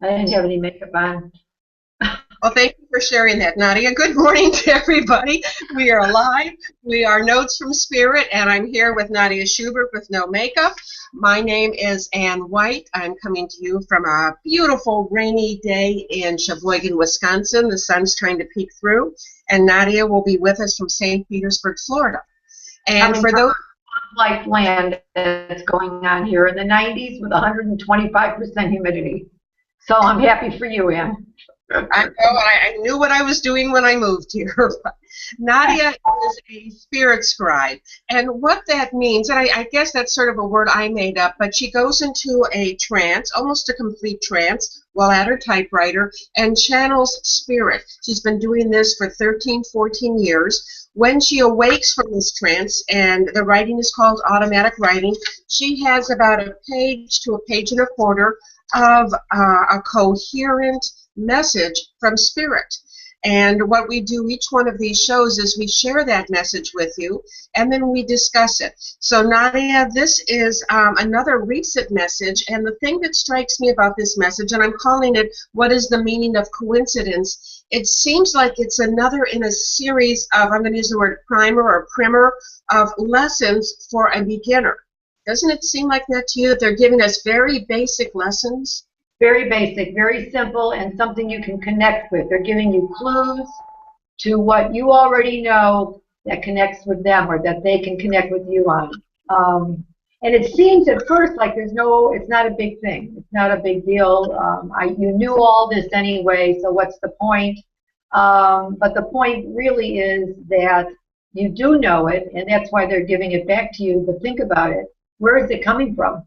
I didn't have any makeup on. Well, thank you for sharing that, Nadia. Good morning to everybody. We are live. We are Notes from Spirit, and I'm here with Nadya Schubert with no makeup. My name is Ann White. I'm coming to you from a beautiful rainy day in Sheboygan, Wisconsin. The sun's trying to peek through, and Nadia will be with us from St. Petersburg, Florida. And for those like land that's going on here in the 90s with 125% humidity. So I'm happy for you, Ann. I know, I knew what I was doing when I moved here. Nadya is a spirit scribe, and what that means, and I guess that's sort of a word I made up, but she goes into a trance, almost a complete trance, while at her typewriter, and channels spirit. She's been doing this for 13, 14 years. When she awakes from this trance, and the writing is called automatic writing, she has about a page to a page and a quarter of a coherent message from spirit. And what we do each one of these shows is we share that message with you, and then we discuss it. So Nadia, this is another recent message, and the thing that strikes me about this message, and I'm calling it, what is the meaning of coincidence? It seems like it's another in a series of, I'm going to use the word primer of lessons for a beginner. Doesn't it seem like that to you, that they're giving us very basic lessons? Very basic, very simple, and something you can connect with. They're giving you clues to what you already know that connects with them, or that they can connect with you on. And it seems at first like it's not a big thing. It's not a big deal. You knew all this anyway, so what's the point? But the point really is that you do know it, and that's why they're giving it back to you. But think about it. Where is it coming from?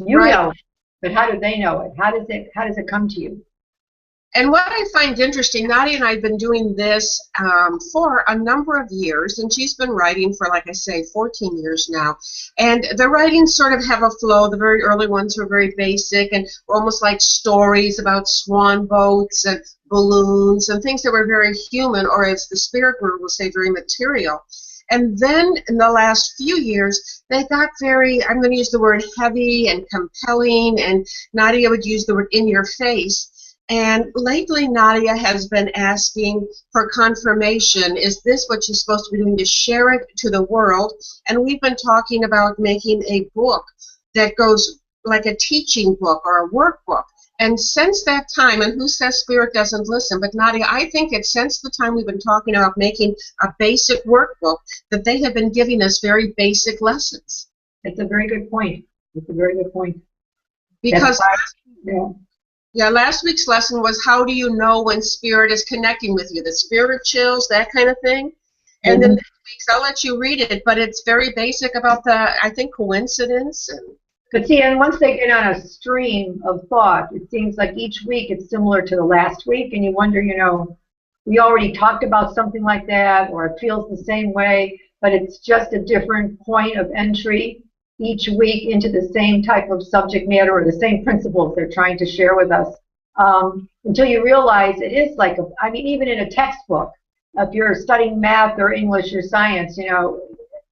You know it, but how do they know it? How does it come to you? And what I find interesting, Nadia and I have been doing this for a number of years, and she's been writing for, like I say, 14 years now. And the writings sort of have a flow. The very early ones were very basic and almost like stories about swan boats and balloons and things that were very human, or as the spirit world will say, very material. And then in the last few years, they got very, I'm going to use the word heavy and compelling, and Nadia would use the word in your face. And lately, Nadia has been asking for confirmation. Is this what you're supposed to be doing, to share it to the world? And we've been talking about making a book that goes like a teaching book or a workbook. And since that time, and who says spirit doesn't listen, but Nadia, I think it's since the time we've been talking about making a basic workbook that they have been giving us very basic lessons. It's a very good point. It's a very good point. Because last week's lesson was, how do you know when spirit is connecting with you? The spirit chills, that kind of thing. And then this week's, I'll let you read it, but it's very basic about I think, coincidence. But see, and once they get on a stream of thought, it seems like each week it's similar to the last week, and you wonder, we already talked about something like that, or it feels the same way, but it's just a different point of entry each week into the same type of subject matter or the same principles they're trying to share with us, until you realize it is like, even in a textbook, if you're studying math or English or science,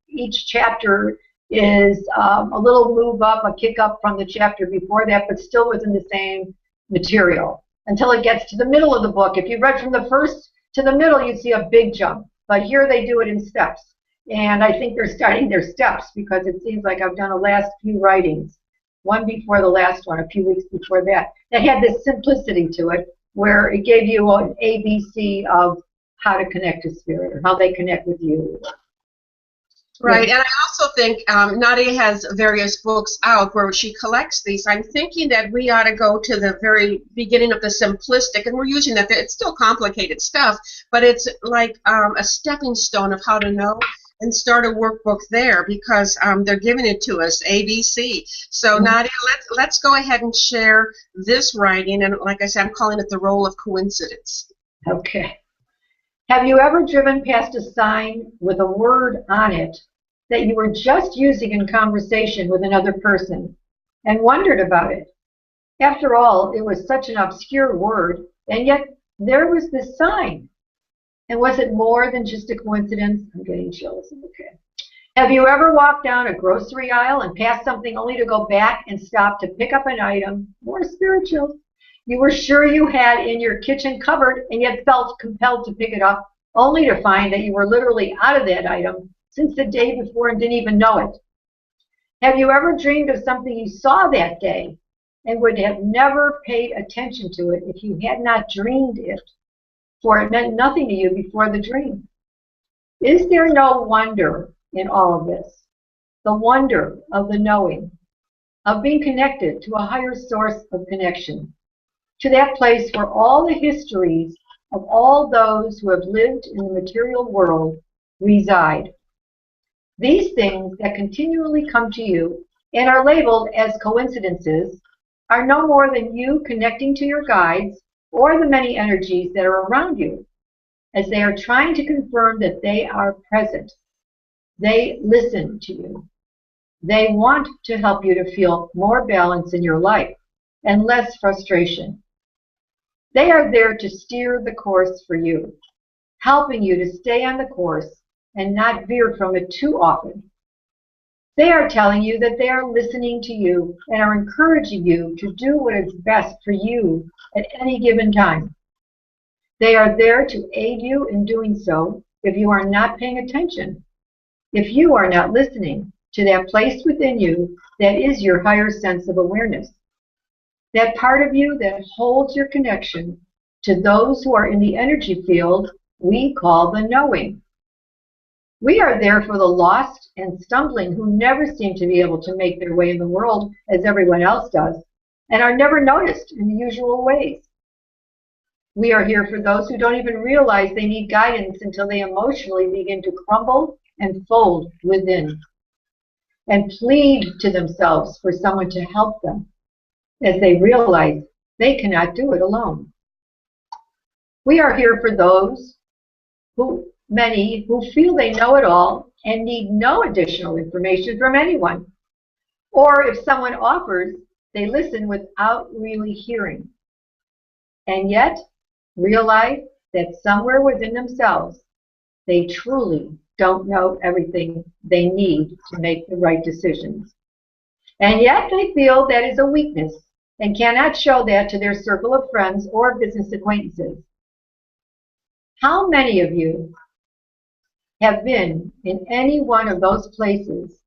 each chapter is a little move up, a kick up from the chapter before that, but still within the same material until it gets to the middle of the book. If you read from the first to the middle, you see a big jump, but here they do it in steps. And I think they're starting their steps, because it seems like I've done the last few writings, one before the last one, a few weeks before that had this simplicity to it, where it gave you an ABC of how to connect to spirit, or how they connect with you. Right, and I also think Nadia has various books out where she collects these. I'm thinking that we ought to go to the very beginning of the simplistic, and we're using that. It's still complicated stuff, but it's like a stepping stone of how to know, and start a workbook there, because they're giving it to us, ABC. So Nadia, let's go ahead and share this writing, and like I said, I'm calling it the role of coincidence. Okay. Have you ever driven past a sign with a word on it that you were just using in conversation with another person and wondered about it? After all, it was such an obscure word, and yet there was this sign. And was it more than just a coincidence? I'm getting chills. Okay. Have you ever walked down a grocery aisle and passed something only to go back and stop to pick up an item more spiritual you were sure you had in your kitchen cupboard and yet felt compelled to pick it up only to find that you were literally out of that item since the day before and didn't even know it? Have you ever dreamed of something you saw that day and would have never paid attention to it if you had not dreamed it, for it meant nothing to you before the dream? Is there no wonder in all of this? The wonder of the knowing, of being connected to a higher source of connection, to that place where all the histories of all those who have lived in the material world reside. These things that continually come to you and are labeled as coincidences are no more than you connecting to your guides or the many energies that are around you, as they are trying to confirm that they are present. They listen to you. They want to help you to feel more balance in your life and less frustration. They are there to steer the course for you, helping you to stay on the course and not veer from it too often. They are telling you that they are listening to you and are encouraging you to do what is best for you at any given time. They are there to aid you in doing so if you are not paying attention, if you are not listening to that place within you that is your higher sense of awareness, that part of you that holds your connection to those who are in the energy field we call the knowing. We are there for the lost and stumbling who never seem to be able to make their way in the world as everyone else does and are never noticed in the usual ways. We are here for those who don't even realize they need guidance until they emotionally begin to crumble and fold within and plead to themselves for someone to help them as they realize they cannot do it alone. We are here for those many who feel they know it all and need no additional information from anyone. Or if someone offers, they listen without really hearing. And yet, realize that somewhere within themselves, they truly don't know everything they need to make the right decisions. And yet they feel that is a weakness and cannot show that to their circle of friends or business acquaintances. How many of you have been in any one of those places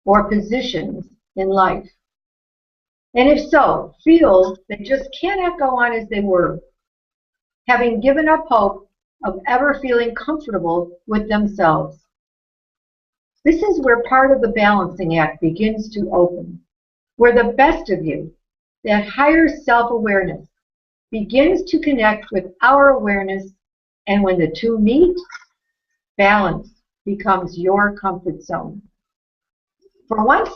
or positions in life? And if so, feel they just cannot go on as they were, having given up hope of ever feeling comfortable with themselves. This is where part of the balancing act begins to open, where the best of you, that higher self-awareness, begins to connect with our awareness, and when the two meet, balance becomes your comfort zone. For once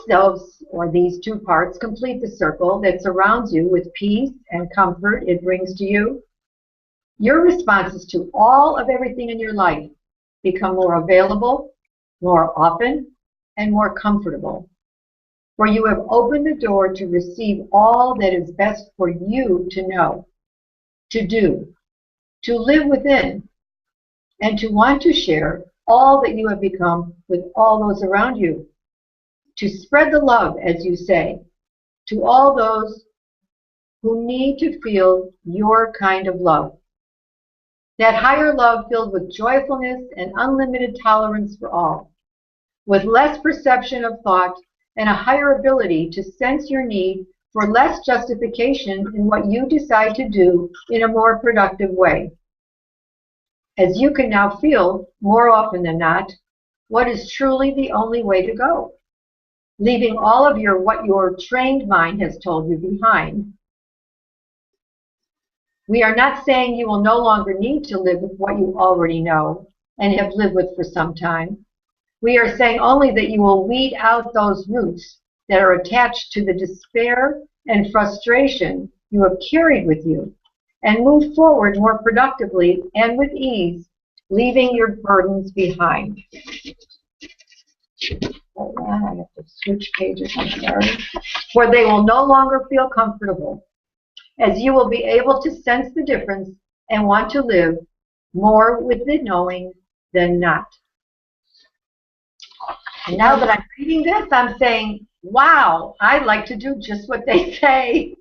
these two parts complete the circle that surrounds you with peace and comfort it brings to you, your responses to all of everything in your life become more available, more often, and more comfortable. For you have opened the door to receive all that is best for you to know, to do, to live within, and to want to share all that you have become with all those around you, to spread the love, as you say, to all those who need to feel your kind of love. That higher love filled with joyfulness and unlimited tolerance for all, with less perception of thought and a higher ability to sense your need for less justification in what you decide to do in a more productive way. As you can now feel, more often than not, what is truly the only way to go, leaving all of what your trained mind has told you behind. We are not saying you will no longer need to live with what you already know and have lived with for some time. We are saying only that you will weed out those roots that are attached to the despair and frustration you have carried with you and move forward more productively and with ease, leaving your burdens behind. Hold on, I have to switch pages, I'm sorry. For they will no longer feel comfortable, as you will be able to sense the difference and want to live more with the knowing than not. And now that I'm reading this, I'm saying, wow, I'd like to do just what they say.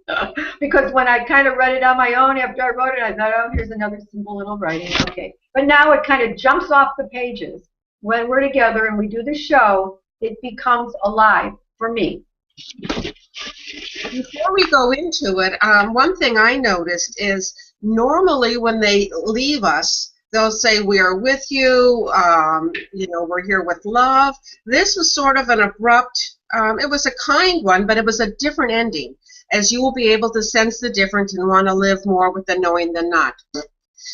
Because when I kind of read it on my own after I wrote it, I thought, oh, here's another simple little writing. Okay. But now it kind of jumps off the pages. When we're together and we do the show, it becomes alive for me. Before we go into it, one thing I noticed is normally when they leave us, they'll say, we are with you, we're here with love. This was sort of an abrupt, it was a kind one, but it was a different ending, as you will be able to sense the difference and want to live more with the knowing than not.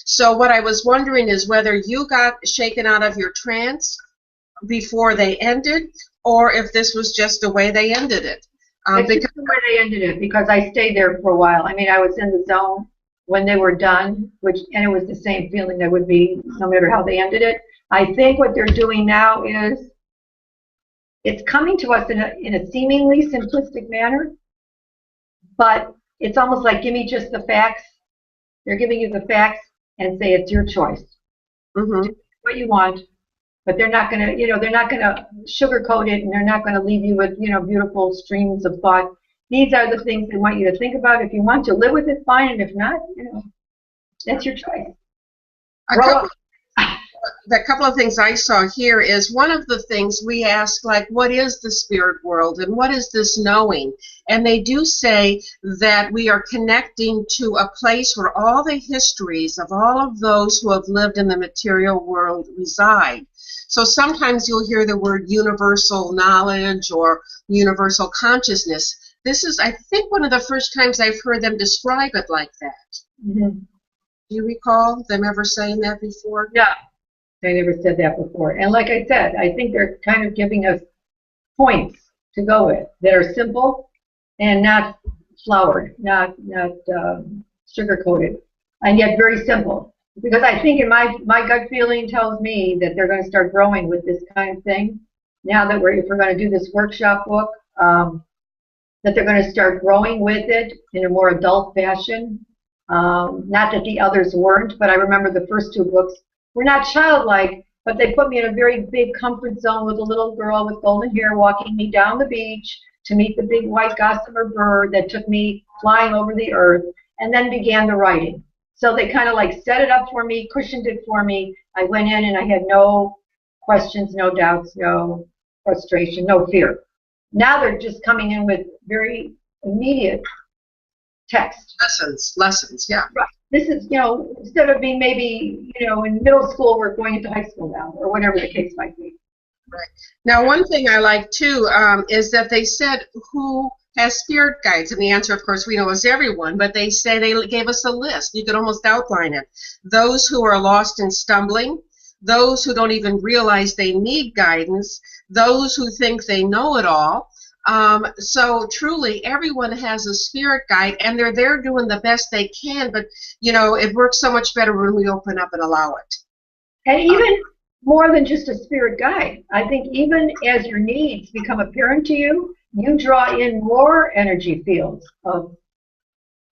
So what I was wondering is whether you got shaken out of your trance before they ended, or if this was just the way they ended it. It's just the way they ended it, because I stayed there for a while. I mean, I was in the zone when they were done, and it was the same feeling that would be no matter how they ended it. I think what they're doing now is it's coming to us in a seemingly simplistic manner, but it's almost like, give me just the facts. They're giving you the facts and say it's your choice. Mm-hmm. Do what you want. But they're not going to, they're not going to sugarcoat it, and they're not going to leave you with, beautiful streams of thought. These are the things they want you to think about. If you want to live with it, fine. And if not, that's your choice. The couple of things I saw here is one of the things we ask, like, what is the spirit world and what is this knowing? And they do say that we are connecting to a place where all the histories of all of those who have lived in the material world reside. So sometimes you'll hear the word universal knowledge or universal consciousness. This is, I think, one of the first times I've heard them describe it like that. Mm-hmm. Do you recall them ever saying that before? Yeah, they never said that before. And like I said, I think they're kind of giving us points to go with that are simple and not flowered, not sugar-coated, and yet very simple. Because I think in my gut feeling tells me that they're going to start growing with this kind of thing. Now that if we're going to do this workshop book, that they're going to start growing with it in a more adult fashion. Not that the others weren't, but I remember the first two books were not childlike, but they put me in a very big comfort zone with a little girl with golden hair walking me down the beach to meet the big white gossamer bird that took me flying over the earth, and then began the writing. So they kind of like set it up for me, cushioned it for me. I went in and I had no questions, no doubts, no frustration, no fear. Now they're just coming in with very immediate text. Lessons, yeah. Right. This is, instead of being maybe, in middle school, we're going into high school now, or whatever the case might be. Right. Now, one thing I like, too, is that they said who has spirit guides, and the answer, of course, we know is everyone, but they say they gave us a list. You could almost outline it. Those who are lost and stumbling, those who don't even realize they need guidance, those who think they know it all. So truly, everyone has a spirit guide, and they're there doing the best they can, but, it works so much better when we open up and allow it. And even more than just a spirit guide, I think even as your needs become apparent to you, you draw in more energy fields of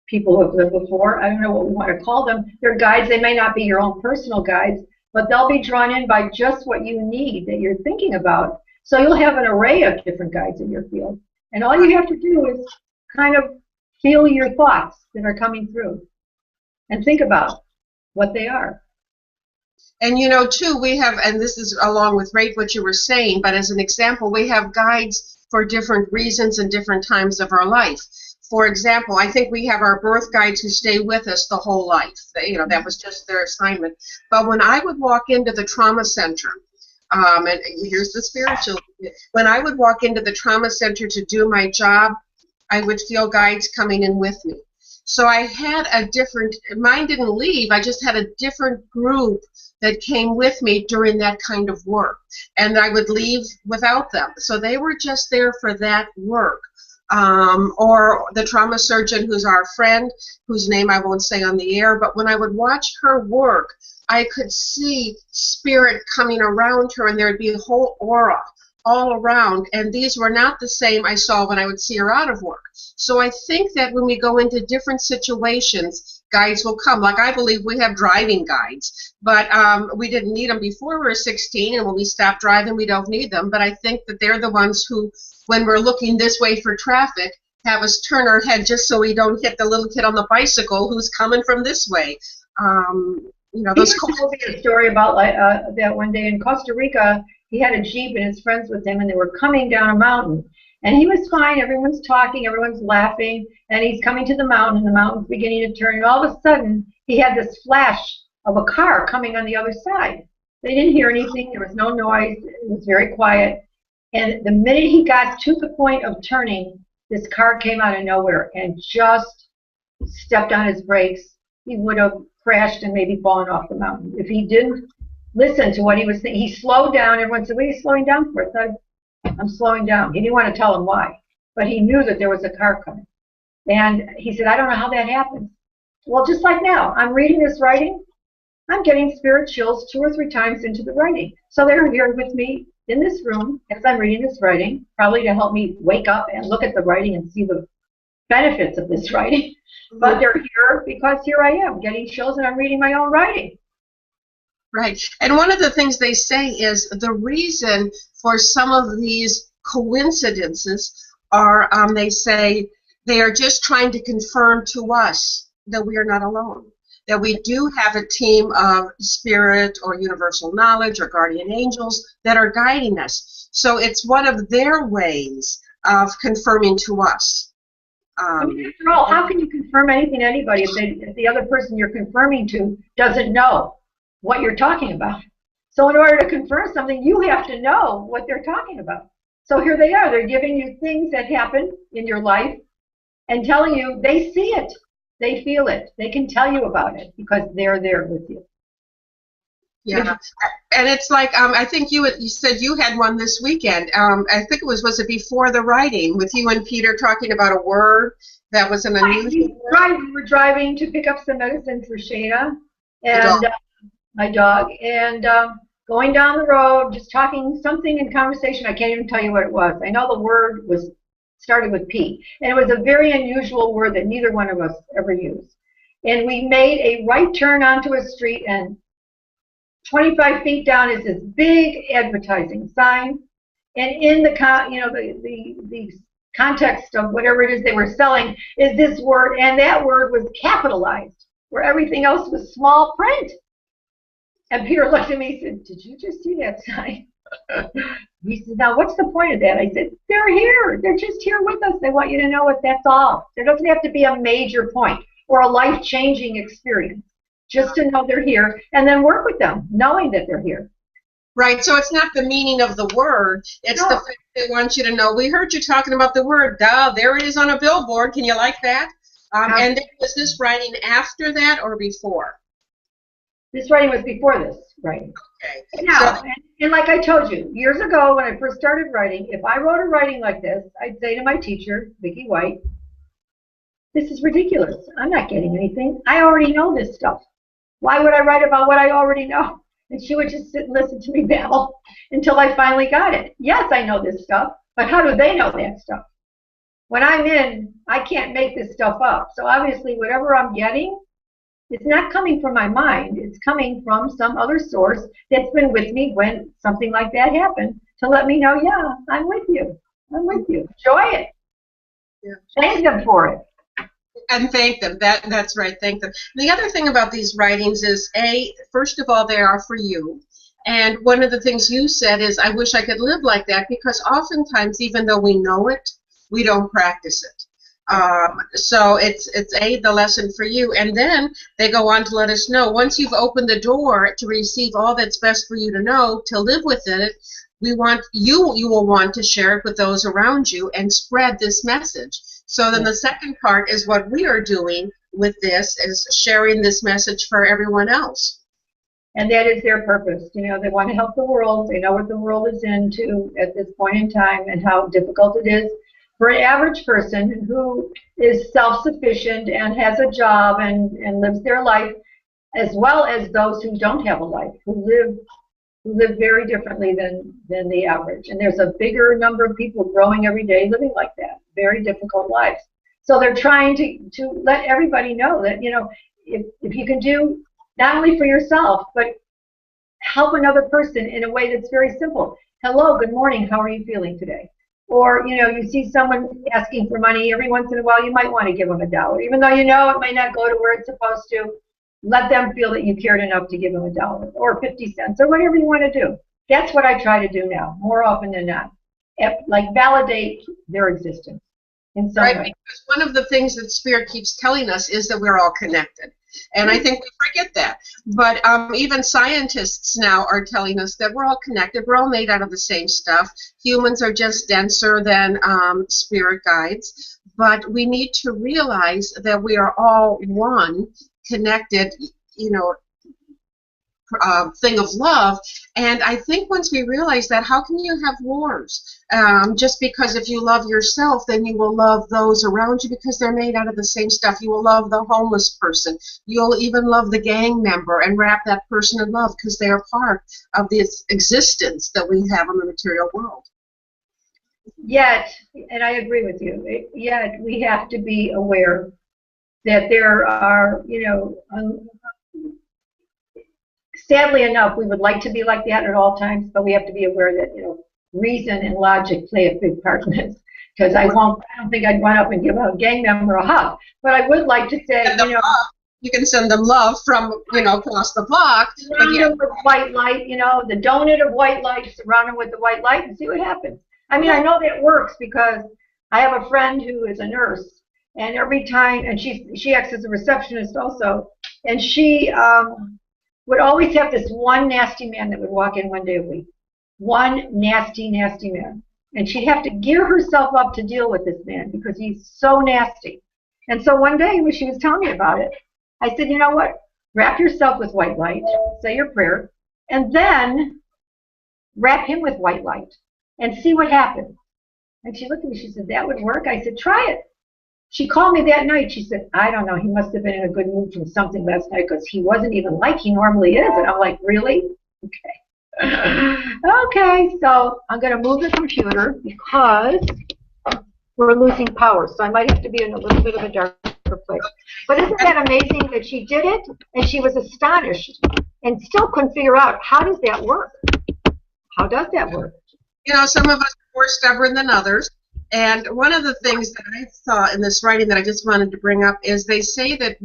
people who have lived before. I don't know what we want to call them. They're guides. They may not be your own personal guides, but they'll be drawn in by just what you need that you're thinking about. So you'll have an array of different guides in your field. And all you have to do is kind of feel your thoughts that are coming through and think about what they are. And too, we have, and this is along with what you were saying, but as an example, we have guides for different reasons and different times of our life. For example, I think we have our birth guides who stay with us the whole life. That was just their assignment. But when I would walk into the trauma center, and here's the spiritual, when I would walk into the trauma center to do my job, I would feel guides coming in with me. So I had mine didn't leave, I just had a different group that came with me during that kind of work. And I would leave without them. So they were just there for that work. Or the trauma surgeon who's our friend, whose name I won't say on the air, but when I would watch her work, I could see spirit coming around her, and there would be a whole aura all around, and these were not the same I saw when I would see her out of work. So I think that when we go into different situations, guides will come. Like I believe we have driving guides, but we didn't need them before we were 16, and when we stop driving, we don't need them. But I think that they're the ones who, when we're looking this way for traffic, have us turn our head just so we don't hit the little kid on the bicycle who's coming from this way. Those. He told me a story about that one day in Costa Rica. He had a Jeep and his friends with him, and they were coming down a mountain. And he was fine. Everyone's talking, everyone's laughing, and he's coming to the mountain, and the mountain's beginning to turn. And all of a sudden, he had this flash of a car coming on the other side. They didn't hear anything. There was no noise. It was very quiet. And the minute he got to the point of turning, this car came out of nowhere and just stepped on his brakes. He would have crashed and maybe fallen off the mountain if he didn't listen to what he was saying. He slowed down. Everyone said, "What are you slowing down for?" I said, "I'm slowing down." He didn't want to tell him why, but he knew that there was a car coming. And he said, "I don't know how that happens." Well, just like now, I'm reading this writing. I'm getting spirit chills 2 or 3 times into the writing. So they're here with me in this room as I'm reading this writing, probably to help me wake up and look at the writing and see the benefits of this writing. But they're here because here I am getting chills and I'm reading my own writing. Right. And one of the things they say is the reason for some of these coincidences are, they say, they are just trying to confirm to us that we are not alone, that we do have a team of spirit or universal knowledge or guardian angels that are guiding us. So it's one of their ways of confirming to us. After all, how can you confirm anything to anybody if the other person you're confirming to doesn't know what you're talking about? So in order to confirm something, you have to know what they're talking about. So here they are. They're giving you things that happen in your life and telling you they see it, they feel it, they can tell you about it because they're there with you. Yeah, and it's like I think you said you had one this weekend. I think was it before the writing with you and Peter talking about a word that was an unusual word? Right, we were driving to pick up some medicine for Shayna and my dog, and going down the road, just talking something in conversation. I can't even tell you what it was. I know the word started with P, and it was a very unusual word that neither one of us ever used. And we made a right turn onto a street, and 25 feet down is this big advertising sign, and in the the context of whatever it is they were selling is this word, and that word was capitalized where everything else was small print. And Peter looked at me and said, "Did you just see that sign?" He said, "Now what's the point of that?" I said, "They're here. They're just here with us. They want you to know it. That's all. There doesn't have to be a major point or a life-changing experience. Just to know they're here and then work with them, knowing that they're here." Right, so it's not the meaning of the word, it's the fact they want you to know, we heard you talking about the word, there it is on a billboard, can you like that? And was this writing after that or before? This writing was before this writing. Okay. Now, and like I told you, years ago when I first started writing, if I wrote a writing like this, I'd say to my teacher, Vicki White, "This is ridiculous. I'm not getting anything. I already know this stuff. Why would I write about what I already know?" And she would just sit and listen to me babble until I finally got it. Yes, I know this stuff, but how do they know that stuff? When I'm in, I can't make this stuff up. So obviously whatever I'm getting, it's not coming from my mind. It's coming from some other source that's been with me when something like that happened to let me know, yeah, I'm with you. I'm with you. Enjoy it. Yeah. Thank them for it. And thank them. That's right. Thank them. The other thing about these writings is, first of all, they are for you. And one of the things you said is, I wish I could live like that, because oftentimes, even though we know it, we don't practice it. So it's the lesson for you. And then they go on to let us know, once you've opened the door to receive all that's best for you to know, to live within it, you will want to share it with those around you and spread this message. So then the second part is what we are doing with this, is sharing this message for everyone else. And that is their purpose. You know, they want to help the world. They know what the world is into at this point in time and how difficult it is for an average person who is self-sufficient and has a job and lives their life, as well as those who don't have a life, who live very differently than the average. And there's a bigger number of people growing every day living like that, very difficult lives. So they're trying to let everybody know that, you know, if you can do not only for yourself, but help another person in a way that's very simple. Hello, good morning, how are you feeling today? Or, you see someone asking for money every once in a while, you might want to give them $1, even though you know it might not go to where it's supposed to. Let them feel that you cared enough to give them $1 or 50 cents or whatever you want to do. That's what I try to do now, more often than not. Like validate their existence in some Right, way. because one of the things that Spirit keeps telling us is that we're all connected. And I think we forget that. But even scientists now are telling us that we're all connected. We're all made out of the same stuff. Humans are just denser than spirit guides. But we need to realize that we are all one connected, thing of love. And I think once we realize that, how can you have wars? Just because if you love yourself, then you will love those around you because they're made out of the same stuff. You will love the homeless person. You'll even love the gang member and wrap that person in love because they are part of this existence that we have in the material world. Yet, and I agree with you, yet we have to be aware that there are, sadly enough, we would like to be like that at all times, but we have to be aware that, reason and logic play a big part in this. Because I don't think I'd run up and give a gang member a hug. But I would like to say, you can send them love from, across the block. Surround them with white light, the donut of white light, surround them with the white light and see what happens. I mean, I know that works because I have a friend who is a nurse, and every time, and she acts as a receptionist also, and she would always have this one nasty man that would walk in one day a week. One nasty, nasty man. And she'd have to gear herself up to deal with this man because he's so nasty. And so one day when she was telling me about it, I said, you know what? Wrap yourself with white light, say your prayer, and then wrap him with white light and see what happens. And she looked at me, she said, that would work? I said, try it. She called me that night. She said, I don't know, he must have been in a good mood from something last night because he wasn't even like he normally is. And I'm like, really? Okay. Okay, so I'm going to move the computer because we're losing power. So I might have to be in a little bit of a darker place. But isn't that amazing that she did it and she was astonished and still couldn't figure out how does that work? How does that work? Some of us are more stubborn than others. And one of the things that I saw in this writing that I just wanted to bring up is they say that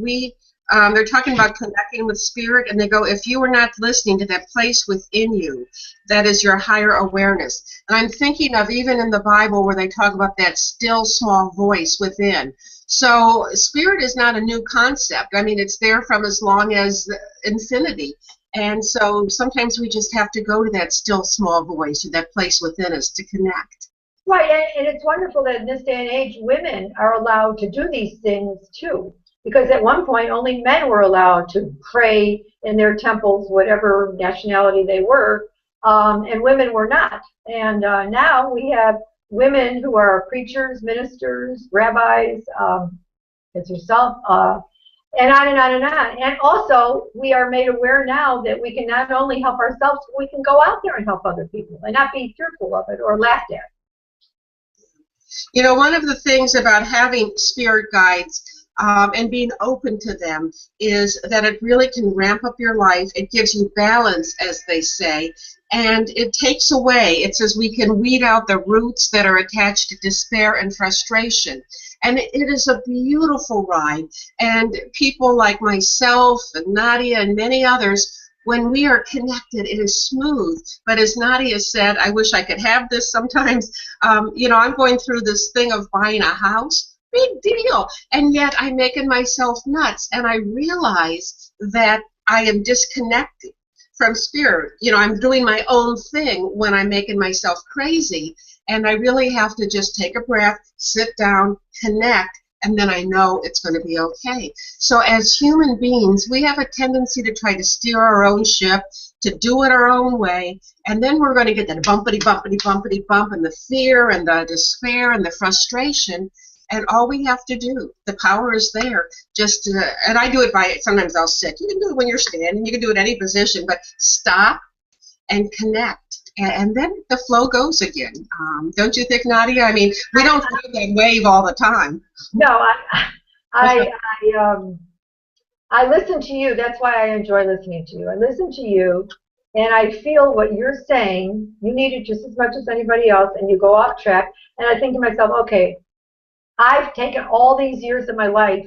they're talking about connecting with spirit, and they go, if you are not listening to that place within you, that is your higher awareness. And I'm thinking of even in the Bible where they talk about that still small voice within. So spirit is not a new concept. I mean, it's there from as long as infinity. And so sometimes we just have to go to that still small voice or that place within us to connect. Right, and it's wonderful that in this day and age, women are allowed to do these things too. Because at one point, only men were allowed to pray in their temples, whatever nationality they were, and women were not. And now we have women who are preachers, ministers, rabbis, as yourself, and on and on and on. And also, we are made aware now that we can not only help ourselves, but we can go out there and help other people and not be fearful of it or laughed at. One of the things about having spirit guides and being open to them is that it really can ramp up your life. It gives you balance, as they say, and it takes away. It says we can weed out the roots that are attached to despair and frustration. And it is a beautiful ride. And people like myself and Nadya and many others, when we are connected, it is smooth. But as Nadya said, I wish I could have this sometimes. I'm going through this thing of buying a house. Big deal. And yet I'm making myself nuts. And I realize that I am disconnected from spirit. I'm doing my own thing when I'm making myself crazy. And I really have to just take a breath, sit down, connect, and then I know it's going to be okay. So as human beings, we have a tendency to try to steer our own ship, to do it our own way, and then we're going to get that bumpity, bumpity, bumpity bump, and the fear, and the despair, and the frustration, and all we have to do, the power is there, and I do it by, sometimes I'll sit. You can do it when you're standing, you can do it any position, but stop and connect. And then the flow goes again. Don't you think, Nadya? I mean, we don't do that wave all the time. No, I listen to you. That's why I enjoy listening to you. I listen to you, and I feel what you're saying. You need it just as much as anybody else, and you go off track. And I think to myself, okay, I've taken all these years of my life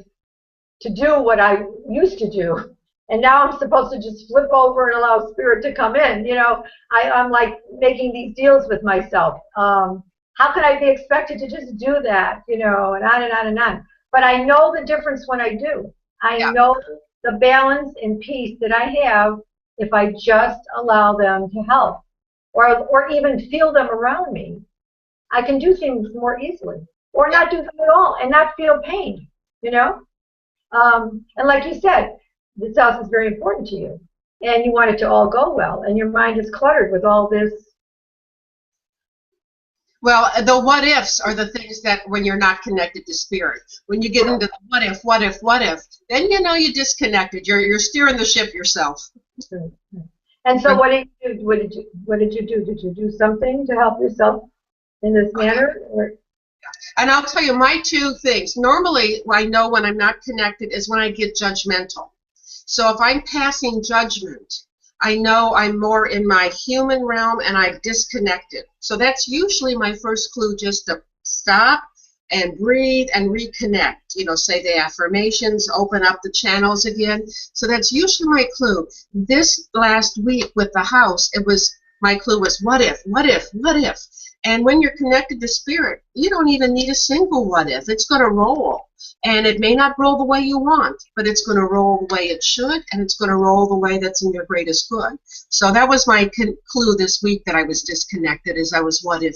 to do what I used to do. And now I'm supposed to just flip over and allow spirit to come in. I'm like making these deals with myself. How can I be expected to just do that? And on and on and on. But I know the difference when I do. I Yeah. know the balance and peace that I have if I just allow them to help or even feel them around me. I can do things more easily or Yeah. not do them at all and not feel pain, you know? And like you said, this house is very important to you, and you want it to all go well, and your mind is cluttered with all this. Well, the what ifs are the things that when you're not connected to spirit. When you get into the what if, what if, what if, then you know you disconnected. You're steering the ship yourself. And so, what did you do? What did you do? Did you do something to help yourself in this manner? Or? And I'll tell you my two things. Normally, I know when I'm not connected is when I get judgmental. So if I'm passing judgment, I know I'm more in my human realm and I've disconnected. So that's usually my first clue, just to stop and breathe and reconnect. Say the affirmations, open up the channels again. So that's usually my clue. This last week with the house, my clue was what if, what if, what if. And when you're connected to spirit, you don't even need a single what if. It's going to roll. And it may not roll the way you want, but it's going to roll the way it should, and it's going to roll the way that's in your greatest good. So that was my clue this week that I was disconnected, is I was what if.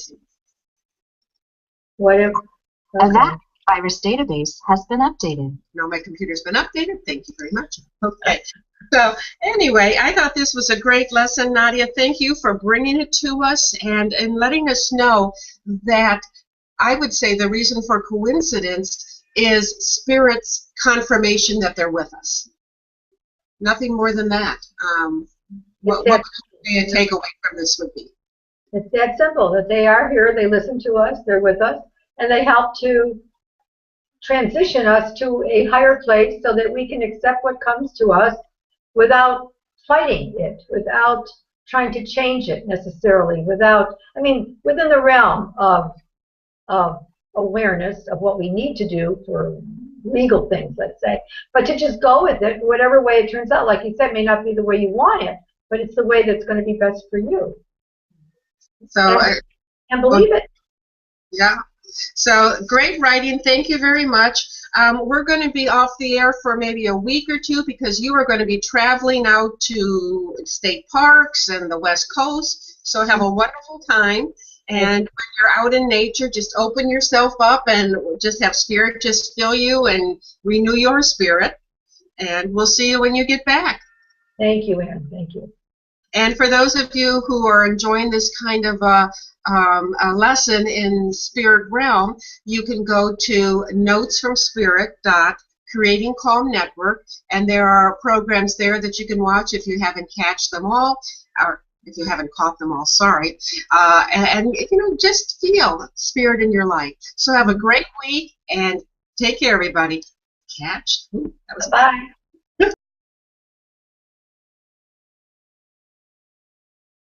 What if? Okay. And that virus database has been updated. Now my computer's been updated. Thank you very much. Okay. So anyway, I thought this was a great lesson, Nadya. Thank you for bringing it to us and letting us know that I would say the reason for coincidence is Spirit's confirmation that they're with us. Nothing more than that. What would a takeaway from this would be? It's that simple, that they are here, they listen to us, they're with us, and they help to transition us to a higher place so that we can accept what comes to us without fighting it, without trying to change it necessarily, within the realm of awareness of what we need to do for legal things, let's say, but to just go with it, whatever way it turns out. Like you said, may not be the way you want it, but it's the way that's going to be best for you. So and believe it. Yeah. So great writing. Thank you very much. We're going to be off the air for maybe a week or two because you are going to be traveling out to state parks and the West Coast. So have a wonderful time. And when you're out in nature, just open yourself up and just have spirit just fill you and renew your spirit. And we'll see you when you get back. Thank you, Anne. Thank you. And for those of you who are enjoying this kind of a lesson in Spirit Realm, you can go to notesfromspirit.creating calm network, and there are programs there that you can watch if you haven't catched them all, or if you haven't caught them all, sorry. And just feel spirit in your life. So have a great week, and take care, everybody. Catch. Ooh, that was bye.